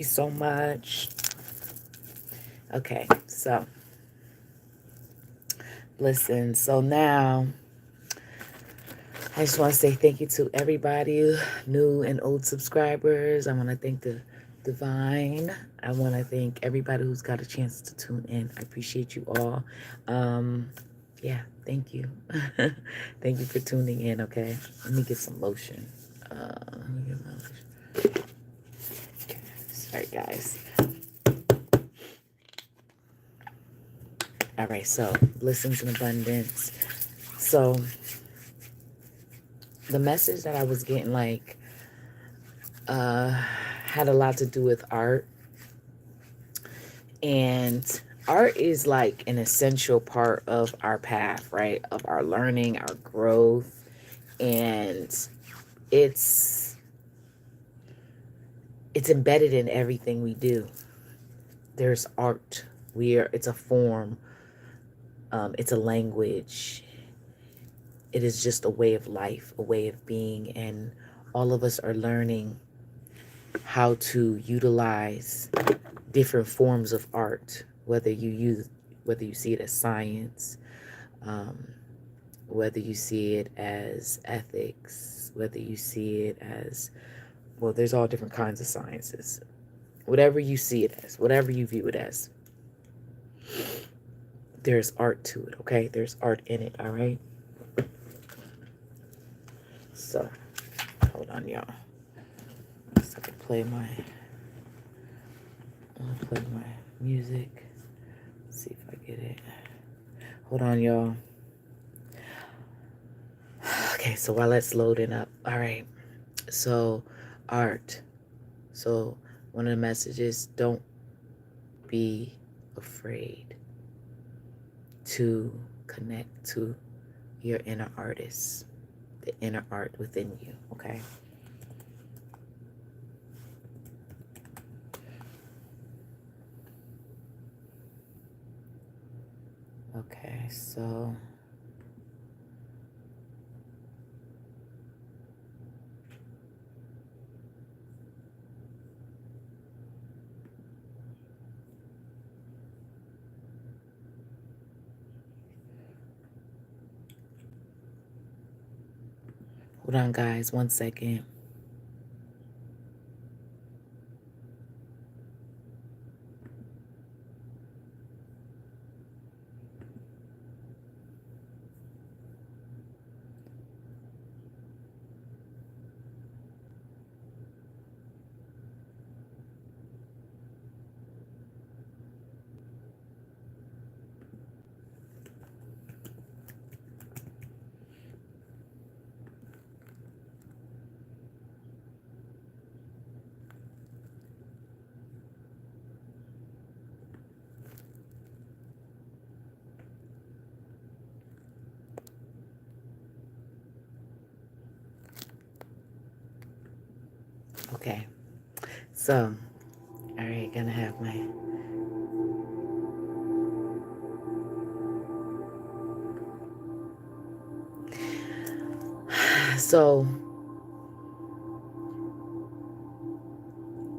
you so much. Okay, so listen, so now I just want to say thank you to everybody, new and old subscribers. I want to thank the Divine. I want to thank everybody who's got a chance to tune in. I appreciate you all. Yeah, thank you. Thank you for tuning in, okay? Let me get some lotion. Let me get my lotion. Okay. Sorry, guys. All right, so blessings in abundance. So the message that I was getting, like, had a lot to do with art. And art is like an essential part of our path, right? Of our learning, our growth. And it's embedded in everything we do. There's art. It's a form. It's a language. It is just a way of life, a way of being. And all of us are learning how to utilize different forms of art, whether you see it as science, whether you see it as ethics, whether you see it as, well, there's all different kinds of sciences. Whatever you see it as, whatever you view it as, there's art to it, okay? There's art in it, all right? So, hold on, y'all. So I can play my music. Let's see if I get it. Hold on, y'all. Okay, so while that's loading up, all right. So, art. So, one of the messages, don't be afraid to connect to your inner artist, the inner art within you, okay? Okay, so hold on, guys, 1 second. Okay, so, all right, gonna have my, so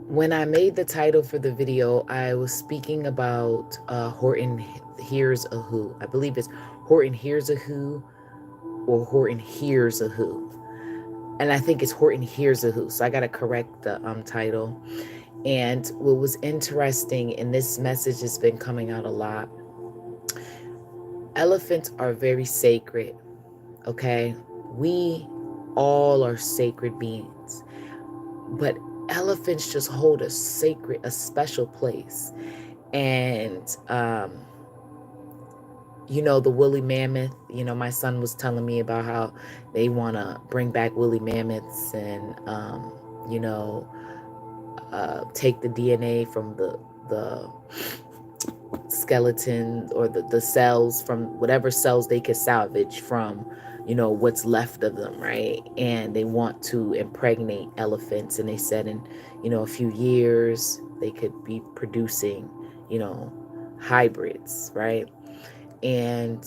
when I made the title for the video, I was speaking about Horton Hears a Who. I believe it's Horton Hears a Who or Horton Hears a Who. And I think it's Horton Hears a Who. So I got to correct the title. And what was interesting, and this message has been coming out a lot, elephants are very sacred, okay? We all are sacred beings. But elephants just hold a special place. And, you know, the woolly mammoth, you know, my son was telling me about how they want to bring back woolly mammoths and, you know, take the DNA from the skeleton or the cells from whatever cells they could salvage from, you know, what's left of them, right? And they want to impregnate elephants, and they said in, you know, a few years they could be producing, you know, hybrids, right? And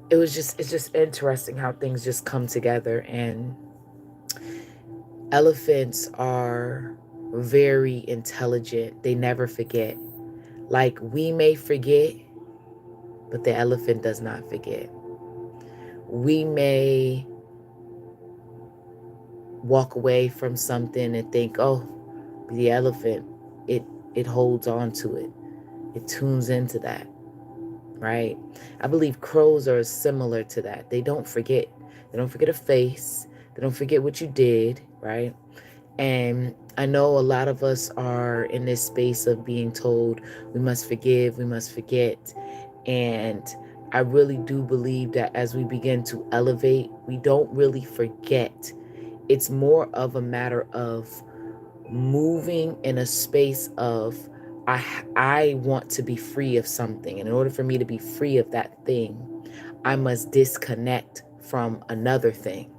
it's just interesting how things just come together. And elephants are very intelligent. They never forget. Like, we may forget, but the elephant does not forget. We may walk away from something and think, oh, the elephant, it holds on to it. It tunes into that, right? I believe crows are similar to that. They don't forget. They don't forget a face. They don't forget what you did, right? And I know a lot of us are in this space of being told we must forgive, we must forget. And I really do believe that as we begin to elevate, we don't really forget. It's more of a matter of moving in a space of I want to be free of something. And in order for me to be free of that thing, I must disconnect from another thing.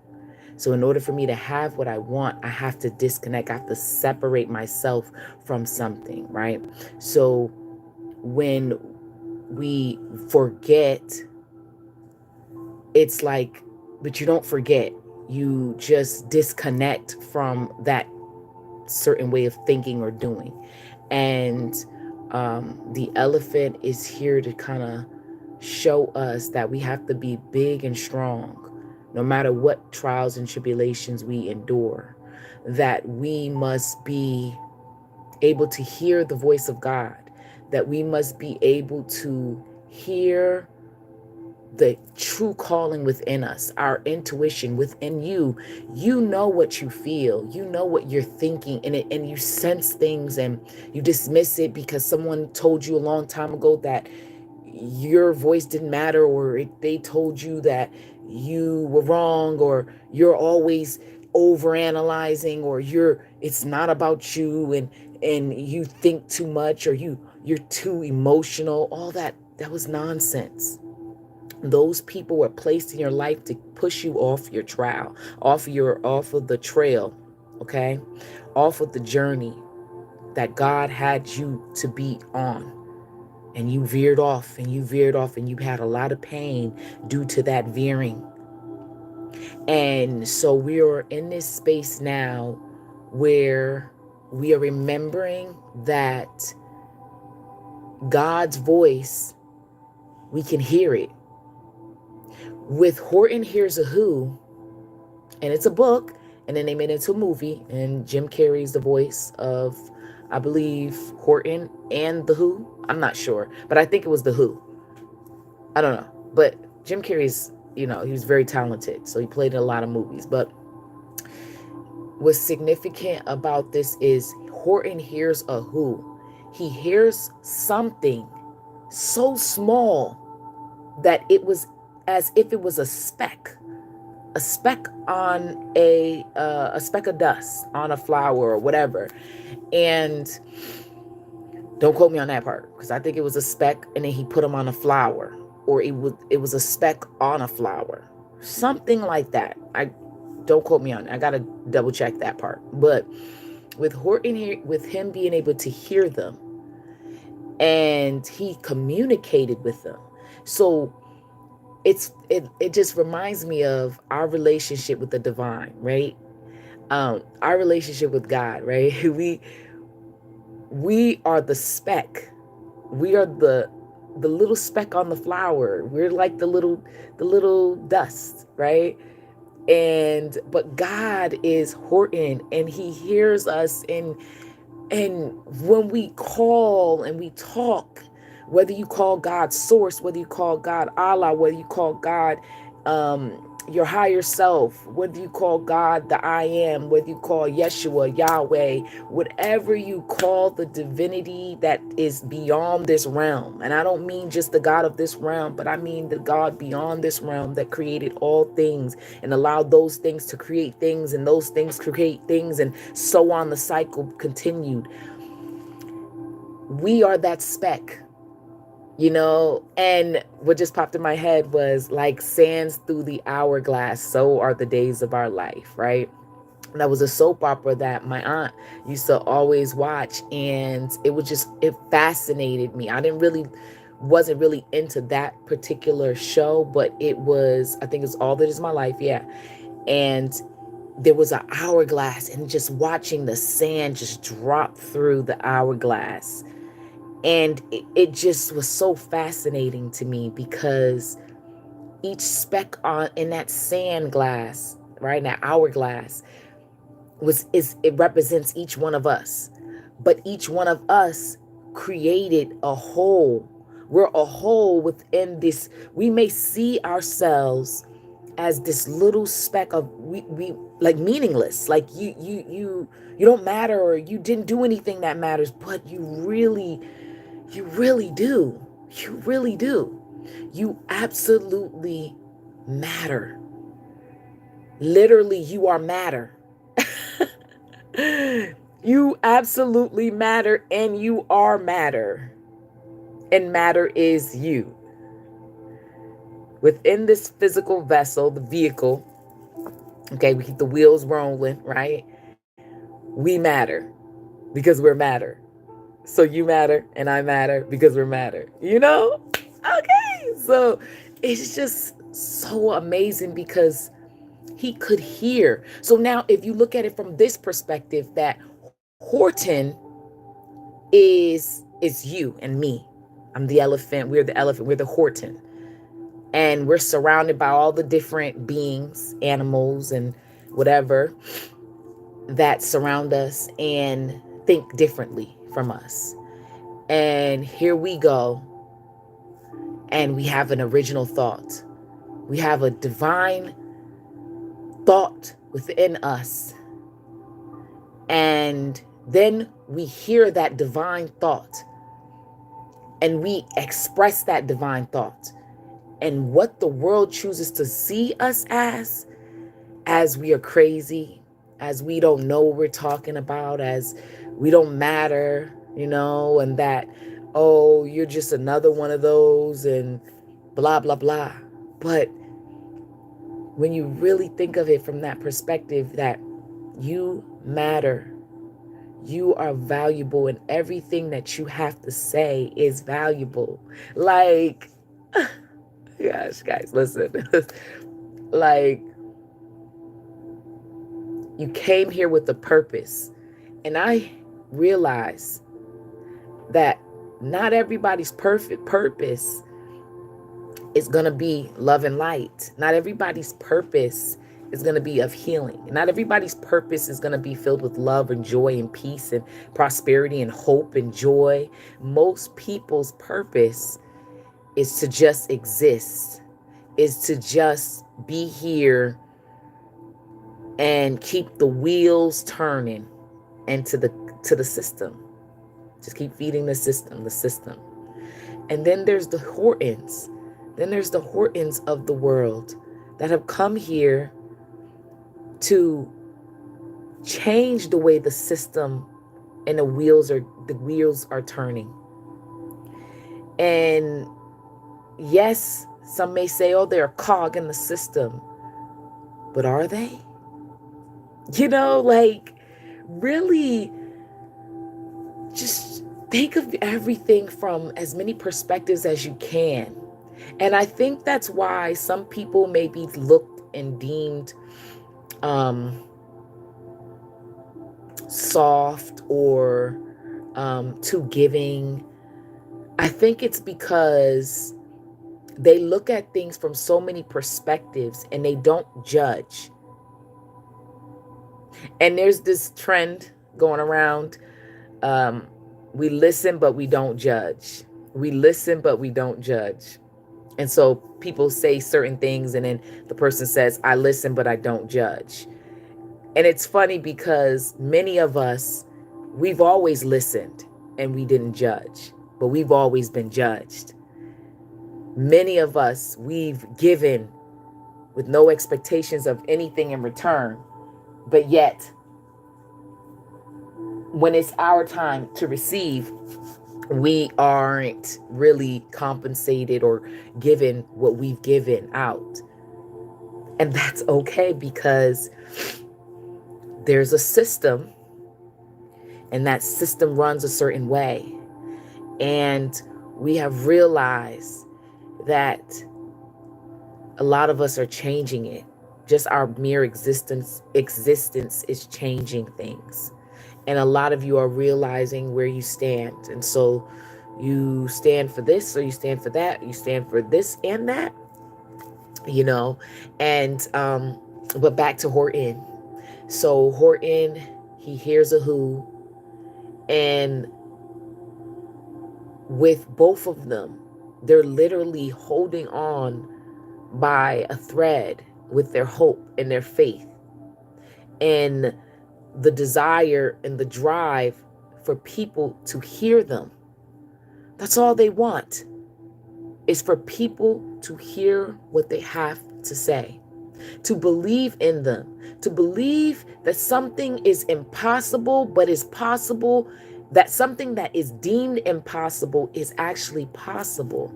So in order for me to have what I want, I have to disconnect. I have to separate myself from something, right? So when we forget, it's like, but you don't forget. You just disconnect from that certain way of thinking or doing. And the elephant is here to kind of show us that we have to be big and strong no matter what trials and tribulations we endure, that we must be able to hear the voice of God, that we must be able to hear the true calling within us, our intuition within you. You know what you feel, you know what you're thinking, and you sense things and you dismiss it because someone told you a long time ago that your voice didn't matter, or they told you that you were wrong, or you're always overanalyzing, or it's not about you, and you think too much, or you're too emotional. All that was nonsense. Those people were placed in your life to push you off your trail, off of the trail, okay? Off of the journey that God had you to be on. And you veered off, and you veered off, and you had a lot of pain due to that veering. And so we are in this space now where we are remembering that God's voice, we can hear it. With Horton Hears a Who, and it's a book, and then they made it into a movie, and Jim Carrey's the voice of, I believe, Horton and the Who. I'm not sure, but I think it was the Who. I don't know, but Jim Carrey's, he was very talented, so he played in a lot of movies. But what's significant about this is Horton hears a who. He hears something so small that it was as if it was a speck on a speck of dust on a flower or whatever. And don't quote me on that part, because I think it was a speck, and then he put them on a flower, or it was a speck on a flower, something like that. I don't quote me on it. I gotta double check that part. But with Horton here, with him being able to hear them, and he communicated with them, so it just reminds me of our relationship with the divine, right? Our relationship with God, right? We are the speck. We are the little speck on the flower. We're like the little dust, right? But God is Horton, and he hears us, and when we call and we talk, whether you call God source, whether you call God Allah, whether you call God your higher self, whether you call God the I am, whether you call Yeshua, Yahweh, whatever you call the divinity that is beyond this realm. And I don't mean just the God of this realm, but I mean the God beyond this realm that created all things and allowed those things to create things, and those things create things, and so on the cycle continued. We are that speck. And what just popped in my head was like sands through the hourglass, so are the days of our life, right? That was a soap opera that my aunt used to always watch, and it fascinated me. Wasn't really into that particular show, but I think it's All That Is My Life, yeah. And there was an hourglass, and just watching the sand just drop through the hourglass. And it just was so fascinating to me, because each speck in that sand glass, right, in that hourglass, it represents each one of us. But each one of us created a whole. We're a whole within this. We may see ourselves as this little speck of we like meaningless, like you don't matter, or you didn't do anything that matters, but you really do. You really do. You absolutely matter. Literally, you are matter. You absolutely matter, and you are matter. And matter is you. Within this physical vessel, the vehicle, okay, we keep the wheels rolling, right? We matter because we're matter. So you matter and I matter because we're matter. You know? Okay. So it's just so amazing, because he could hear. So now if you look at it from this perspective, that Horton is you and me. I'm the elephant. We're the elephant. We're the Horton. And we're surrounded by all the different beings, animals, and whatever that surround us and think differently from us. And here we go. And we have an original thought. We have a divine thought within us. And then we hear that divine thought. And we express that divine thought. And what the world chooses to see us as we are crazy, as we don't know what we're talking about, as we don't matter, and that, oh, you're just another one of those, and blah, blah, blah. But when you really think of it from that perspective, that you matter, you are valuable, and everything that you have to say is valuable. Like, gosh, guys, listen. Like, you came here with a purpose. And I realize that not everybody's perfect purpose is going to be love and light. Not everybody's purpose is going to be of healing. Not everybody's purpose is going to be filled with love and joy and peace and prosperity and hope and joy. Most people's purpose is to just exist, is to just be here and keep the wheels turning and to the system. Just keep feeding the system. And then there's the Hortons. Then there's the Hortons of the world that have come here to change the way the system and the wheels are turning. And yes, some may say, oh, they're a cog in the system. But are they? Like, really just think of everything from as many perspectives as you can. And I think that's why some people may be looked and deemed soft or too giving. I think it's because they look at things from so many perspectives and they don't judge. And there's this trend going around. We listen, but we don't judge. We listen, but we don't judge. And so people say certain things, and then the person says, I listen, but I don't judge. And it's funny because many of us, we've always listened and we didn't judge, but we've always been judged. Many of us, we've given with no expectations of anything in return, but yet when it's our time to receive, we aren't really compensated or given what we've given out. And that's okay, because there's a system, and that system runs a certain way. And we have realized that a lot of us are changing it. Just our mere existence is changing things. And a lot of you are realizing where you stand. And so you stand for this or you stand for that, you stand for this and that, you know. And but back to Horton. So Horton, he hears a who, and with both of them, they're literally holding on by a thread with their hope and their faith and the desire and the drive for people to hear them. That's all they want, is for people to hear what they have to say, to believe in them, to believe that something is impossible but is possible, that something that is deemed impossible is actually possible.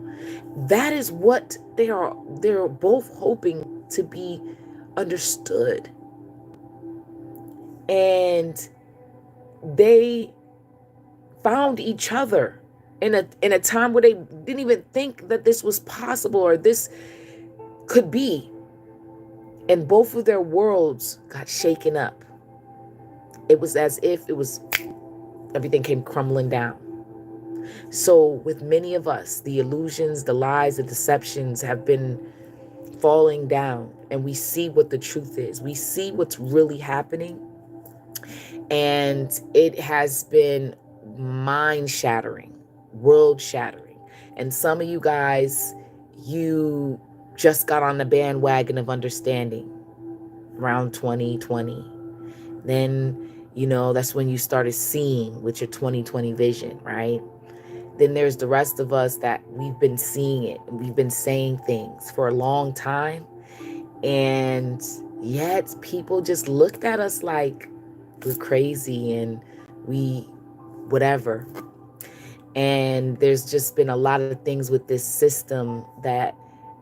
That is what they're both hoping to be understood. And they found each other in a time where they didn't even think that this was possible or this could be. And both of their worlds got shaken up. It was as if everything came crumbling down. So with many of us, the illusions, the lies, the deceptions have been falling down, and we see what the truth is. We see what's really happening. And it has been mind-shattering, world-shattering. And some of you guys, you just got on the bandwagon of understanding around 2020. Then, that's when you started seeing with your 2020 vision, right? Then there's the rest of us that we've been seeing it. We've been saying things for a long time. And yet people just looked at us like we're crazy and whatever. And there's just been a lot of things with this system that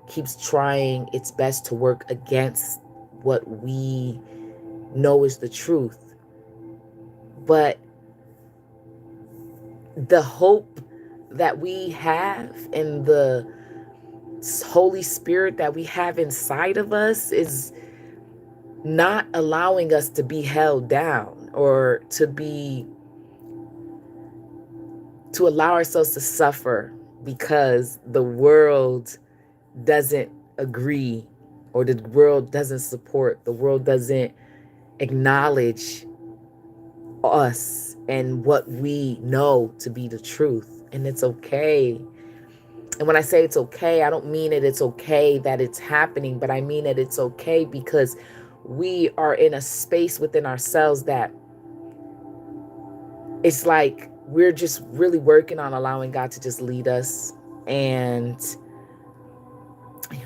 keeps trying its best to work against what we know is the truth. But the hope that we have and the Holy Spirit that we have inside of us is not allowing us to be held down or to allow ourselves to suffer because the world doesn't agree, or the world doesn't support, the world doesn't acknowledge us and what we know to be the truth. And it's okay. And when I say it's okay, I don't mean it's okay that it's happening, but I mean that it's okay because we are in a space within ourselves that it's like we're just really working on allowing God to just lead us. And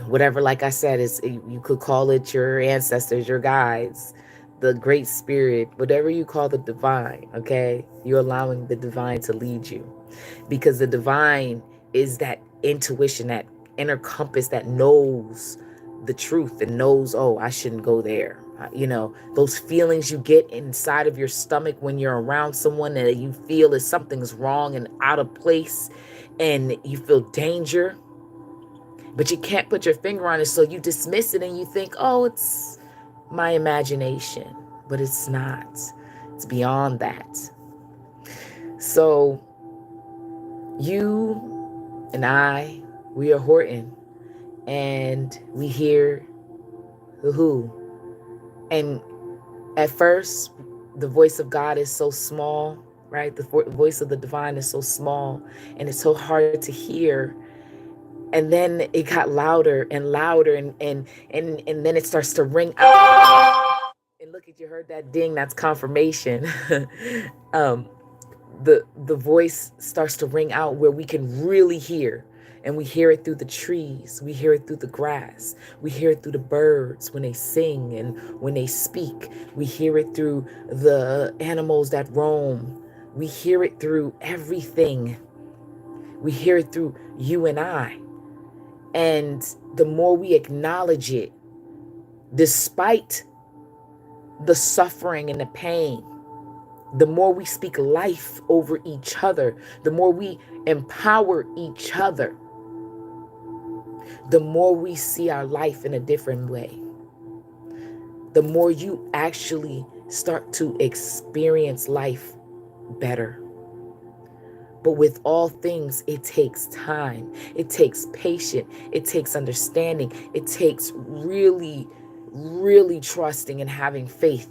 whatever, like I said, you could call it your ancestors, your guides, the great spirit, whatever you call the divine, okay? You're allowing the divine to lead you, because the divine is that intuition, that inner compass that knows the truth and knows, oh, I shouldn't go there. Those feelings you get inside of your stomach when you're around someone that you feel is something's wrong and out of place, and you feel danger, but you can't put your finger on it, so you dismiss it and you think, oh, it's my imagination. But it's not. It's beyond that. So you and I, we are Horton, and we hear the who. And at first, the voice of God is so small, right? The voice of the divine is so small, and it's so hard to hear. And then it got louder and louder, and then it starts to ring out. And look, you heard that ding, that's confirmation. The voice starts to ring out where we can really hear. And we hear it through the trees. We hear it through the grass. We hear it through the birds when they sing and when they speak. We hear it through the animals that roam. We hear it through everything. We hear it through you and I. And the more we acknowledge it, despite the suffering and the pain, the more we speak life over each other, the more we empower each other, the more we see our life in a different way. the more you actually start to experience life better. But with all things, it takes time. It takes patience. It takes understanding. It takes really, really trusting and having faith.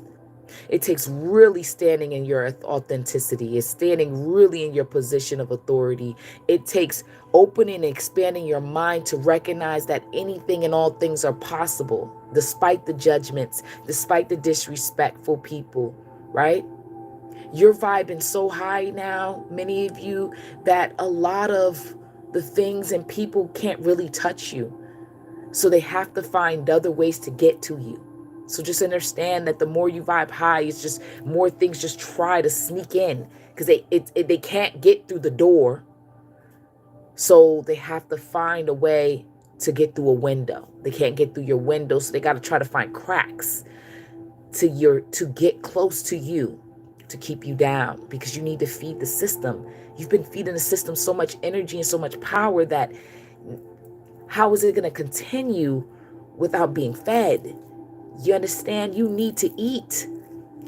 It takes really standing in your authenticity. It's standing really in your position of authority. It takes opening and expanding your mind to recognize that anything and all things are possible, despite the judgments, despite the disrespectful people, right? You're vibing so high now, many of you, that a lot of the things and people can't really touch you. So they have to find other ways to get to you. So just understand that the more you vibe high, it's just more things just try to sneak in because they can't get through the door. So they have to find a way to get through a window. They can't get through your window, so they got to try to find cracks to get close to you, to keep you down, because you need to feed the system. You've been feeding the system so much energy and so much power that how is it going to continue without being fed? You understand? You need to eat.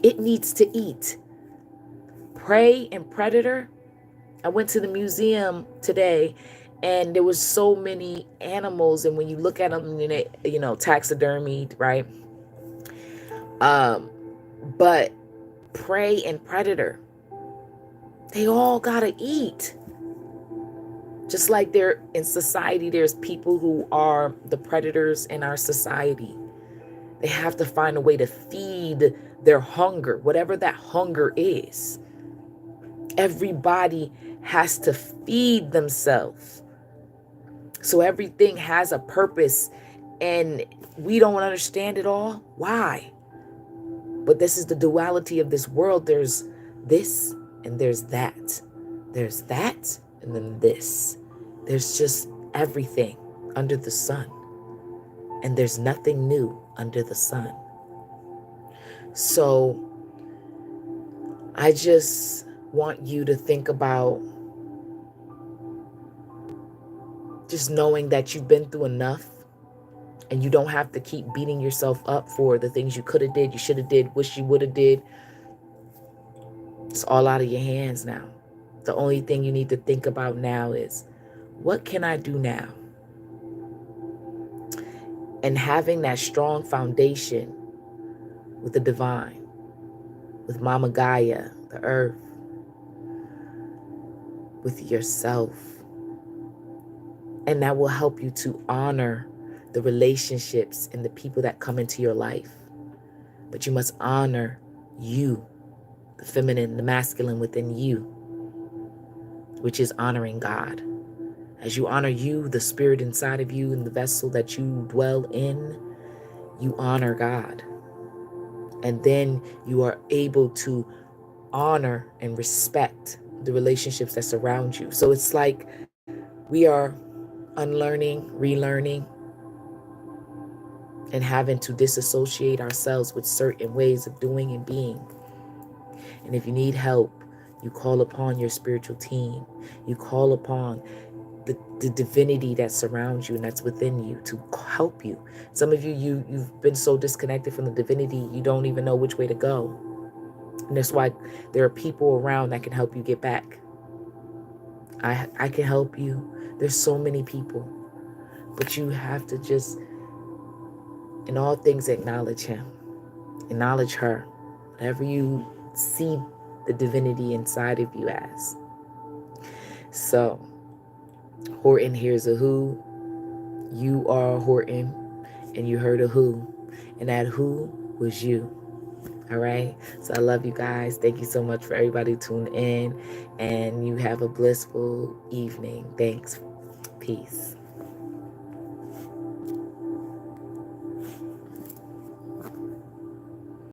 It needs to eat. Prey and predator. I went to the museum today and there was so many animals, and when you look at them, taxidermied, right? But prey and predator, they all gotta eat. Just like there in society, there's people who are the predators in our society. They have to find a way to feed their hunger, whatever that hunger is. Everybody has to feed themselves. So everything has a purpose, and we don't understand it all. Why? But this is the duality of this world. There's this and there's that. There's that and then this. There's just everything under the sun. And there's nothing new under the sun. So I just want you to think about just knowing that you've been through enough, and you don't have to keep beating yourself up for the things you could have did, you should have did, wish you would have did. It's all out of your hands now. The only thing you need to think about now is, what can I do now? And having that strong foundation with the divine, with Mama Gaia, the earth, with yourself. And that will help you to honor the relationships and the people that come into your life. But you must honor you, the feminine, the masculine within you, which is honoring God. As you honor you, the spirit inside of you and the vessel that you dwell in, you honor God. And then you are able to honor and respect the relationships that surround you. So it's like we are unlearning, relearning, and having to disassociate ourselves with certain ways of doing and being. And if you need help, you call upon your spiritual team. You call upon the divinity that surrounds you and that's within you to help you. Some of you've been so disconnected from the divinity, you don't even know which way to go. And that's why there are people around that can help you get back. I can help you. There's so many people. But you have to just, in all things, acknowledge him. Acknowledge her. Whatever you see the divinity inside of you as. So, Horton hears a who. You are Horton, and you heard a who. And that who was you. All right? So I love you guys. Thank you so much for everybody tuning in. And you have a blissful evening. Thanks. Peace.